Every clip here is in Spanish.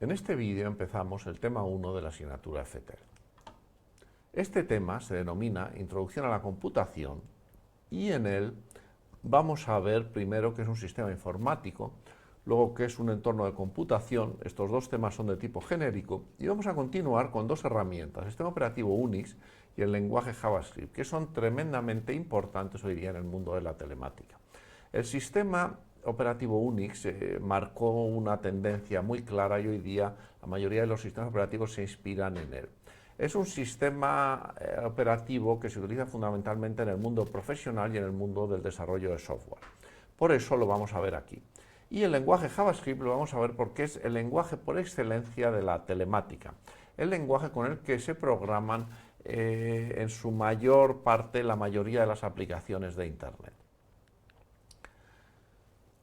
En este vídeo empezamos el tema 1 de la asignatura FETER. Este tema se denomina Introducción a la computación y en él vamos a ver primero qué es un sistema informático, luego qué es un entorno de computación. Estos dos temas son de tipo genérico y vamos a continuar con dos herramientas, el sistema operativo Unix y el lenguaje JavaScript, que son tremendamente importantes hoy día en el mundo de la telemática. El sistema operativo Unix marcó una tendencia muy clara y hoy día la mayoría de los sistemas operativos se inspiran en él. Es un sistema operativo que se utiliza fundamentalmente en el mundo profesional y en el mundo del desarrollo de software. Por eso lo vamos a ver aquí. Y el lenguaje JavaScript lo vamos a ver porque es el lenguaje por excelencia de la telemática, el lenguaje con el que se programan en su mayor parte la mayoría de las aplicaciones de Internet.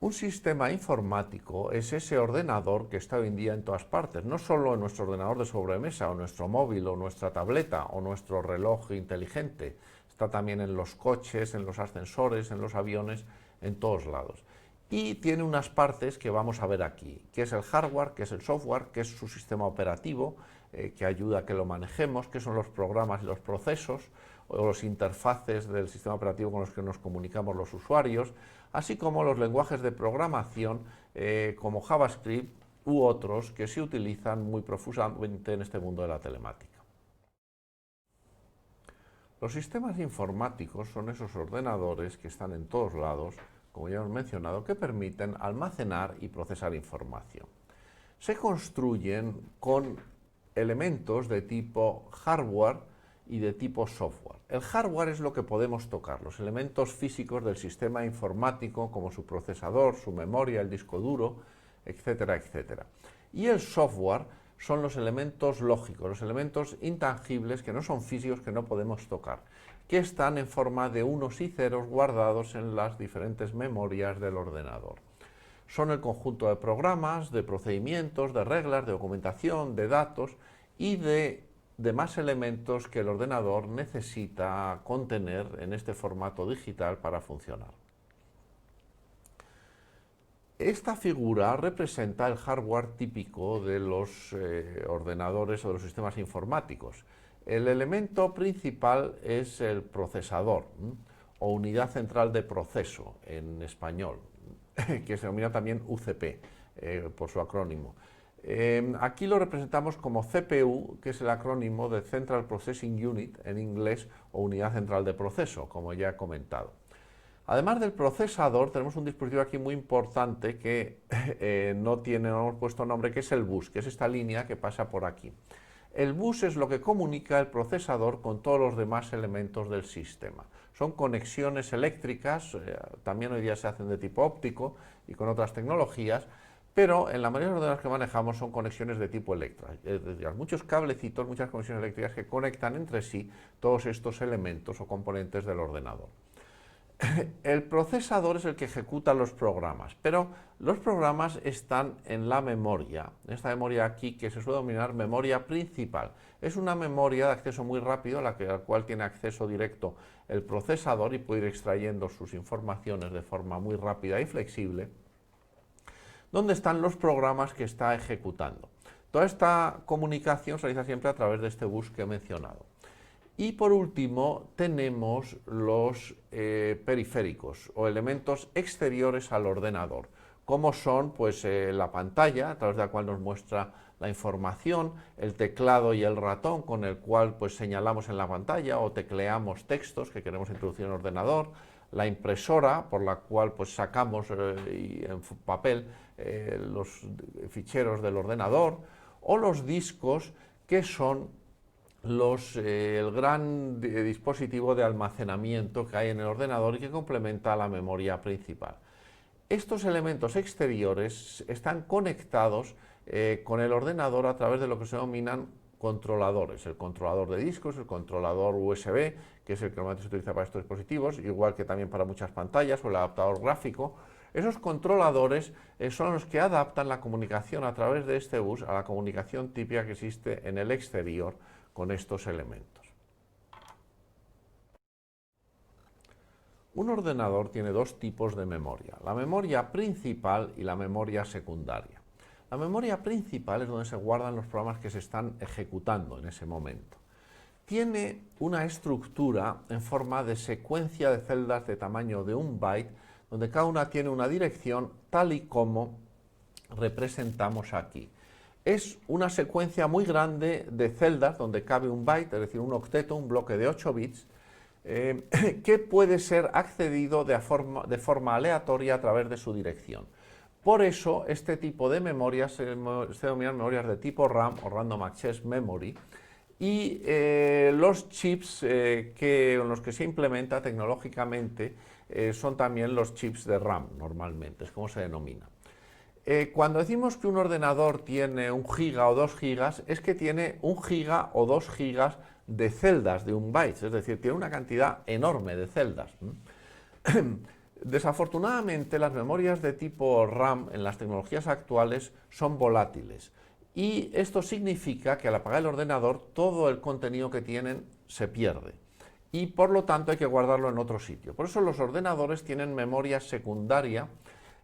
Un sistema informático es ese ordenador que está hoy en día en todas partes, no solo en nuestro ordenador de sobremesa, o nuestro móvil, o nuestra tableta, o nuestro reloj inteligente. Está también en los coches, en los ascensores, en los aviones, en todos lados. Y tiene unas partes que vamos a ver aquí, que es el hardware, que es el software, que es su sistema operativo, que ayuda a que lo manejemos, que son los programas y los procesos, o los interfaces del sistema operativo con los que nos comunicamos los usuarios, así como los lenguajes de programación como JavaScript u otros que se utilizan muy profusamente en este mundo de la telemática. Los sistemas informáticos son esos ordenadores que están en todos lados, como ya hemos mencionado, que permiten almacenar y procesar información. Se construyen con elementos de tipo hardware y de tipo software. El hardware es lo que podemos tocar, los elementos físicos del sistema informático como su procesador, su memoria, el disco duro, etcétera, etcétera. Y el software son los elementos lógicos, los elementos intangibles que no son físicos, que no podemos tocar, que están en forma de unos y ceros guardados en las diferentes memorias del ordenador. Son el conjunto de programas, de procedimientos, de reglas, de documentación, de datos y de demás elementos que el ordenador necesita contener en este formato digital para funcionar. Esta figura representa el hardware típico de los ordenadores o de los sistemas informáticos. El elemento principal es el procesador, o unidad central de proceso en español, que se denomina también UCP, por su acrónimo. Aquí lo representamos como CPU, que es el acrónimo de Central Processing Unit en inglés, o unidad central de proceso, como ya he comentado. Además del procesador, tenemos un dispositivo aquí muy importante que no hemos puesto nombre, que es el bus, que es esta línea que pasa por aquí. El bus es lo que comunica el procesador con todos los demás elementos del sistema. Son conexiones eléctricas, también hoy día se hacen de tipo óptico y con otras tecnologías, pero en la mayoría de los ordenadores que manejamos son conexiones de tipo eléctrico. Es decir, muchos cablecitos, muchas conexiones eléctricas que conectan entre sí todos estos elementos o componentes del ordenador. El procesador es el que ejecuta los programas, pero los programas están en la memoria, en esta memoria aquí que se suele denominar memoria principal. Es una memoria de acceso muy rápido, a la cual tiene acceso directo el procesador y puede ir extrayendo sus informaciones de forma muy rápida y flexible, donde están los programas que está ejecutando. Toda esta comunicación se realiza siempre a través de este bus que he mencionado. Y por último tenemos los periféricos o elementos exteriores al ordenador, como son pues, la pantalla, a través de la cual nos muestra la información, el teclado y el ratón con el cual pues, señalamos en la pantalla o tecleamos textos que queremos introducir en el ordenador, la impresora por la cual pues, sacamos en papel los ficheros del ordenador, o los discos que son el gran dispositivo de almacenamiento que hay en el ordenador y que complementa a la memoria principal. Estos elementos exteriores están conectados con el ordenador a través de lo que se denominan controladores, el controlador de discos, el controlador USB, que es el que normalmente se utiliza para estos dispositivos, igual que también para muchas pantallas, o el adaptador gráfico. Esos controladores son los que adaptan la comunicación a través de este bus a la comunicación típica que existe en el exterior con estos elementos. Un ordenador tiene dos tipos de memoria, la memoria principal y la memoria secundaria. La memoria principal es donde se guardan los programas que se están ejecutando en ese momento. Tiene una estructura en forma de secuencia de celdas de tamaño de 1 byte, donde cada una tiene una dirección tal y como representamos aquí. Es una secuencia muy grande de celdas donde cabe 1 byte, es decir, un octeto, un bloque de 8 bits, que puede ser accedido de forma aleatoria a través de su dirección. Por eso, este tipo de memorias se denominan memorias de tipo RAM o Random Access Memory, y los chips en los que se implementa tecnológicamente son también los chips de RAM, normalmente, es como se denomina. Cuando decimos que un ordenador tiene 1 giga o 2 gigas, es que tiene 1 giga o 2 gigas de celdas de 1 byte, es decir, tiene una cantidad enorme de celdas. Desafortunadamente, las memorias de tipo RAM en las tecnologías actuales son volátiles, y esto significa que al apagar el ordenador todo el contenido que tienen se pierde, y por lo tanto hay que guardarlo en otro sitio. Por eso los ordenadores tienen memoria secundaria,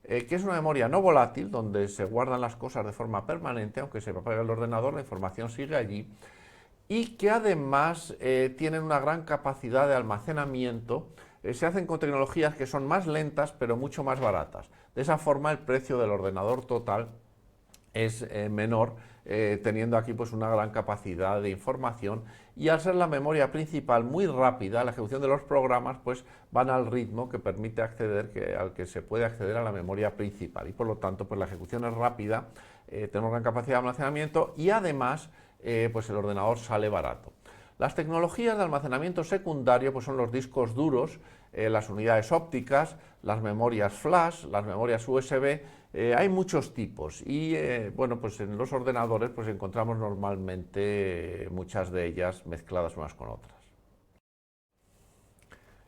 que es una memoria no volátil, donde se guardan las cosas de forma permanente. Aunque se apague el ordenador, la información sigue allí, y que además tienen una gran capacidad de almacenamiento. Se hacen con tecnologías que son más lentas pero mucho más baratas. De esa forma el precio del ordenador total es menor, teniendo aquí pues una gran capacidad de información, y al ser la memoria principal muy rápida, la ejecución de los programas pues van al ritmo que permite acceder, al que se puede acceder a la memoria principal, y por lo tanto pues la ejecución es rápida, tenemos gran capacidad de almacenamiento, y además pues el ordenador sale barato. Las tecnologías de almacenamiento secundario pues son los discos duros, las unidades ópticas, las memorias flash, las memorias USB. Hay muchos tipos, y bueno, pues en los ordenadores pues encontramos normalmente muchas de ellas mezcladas unas con otras.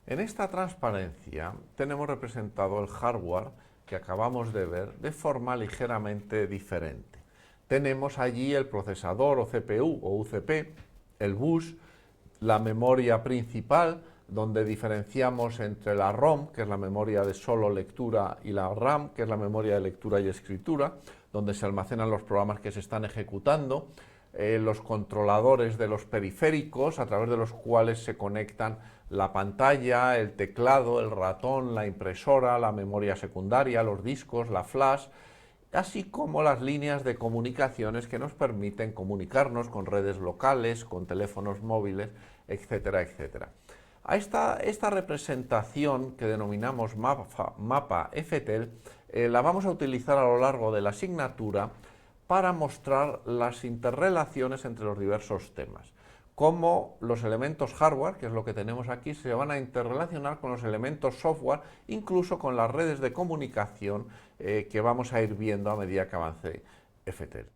En esta transparencia tenemos representado el hardware que acabamos de ver de forma ligeramente diferente. Tenemos allí el procesador o CPU o UCP, el bus, la memoria principal, donde diferenciamos entre la ROM, que es la memoria de solo lectura, y la RAM, que es la memoria de lectura y escritura, donde se almacenan los programas que se están ejecutando, los controladores de los periféricos, a través de los cuales se conectan la pantalla, el teclado, el ratón, la impresora, la memoria secundaria, los discos, la flash, así como las líneas de comunicaciones que nos permiten comunicarnos con redes locales, con teléfonos móviles, etcétera, etcétera. A esta representación que denominamos mapa FTL la vamos a utilizar a lo largo de la asignatura para mostrar las interrelaciones entre los diversos temas, cómo los elementos hardware, que es lo que tenemos aquí, se van a interrelacionar con los elementos software, incluso con las redes de comunicación que vamos a ir viendo a medida que avance FTL.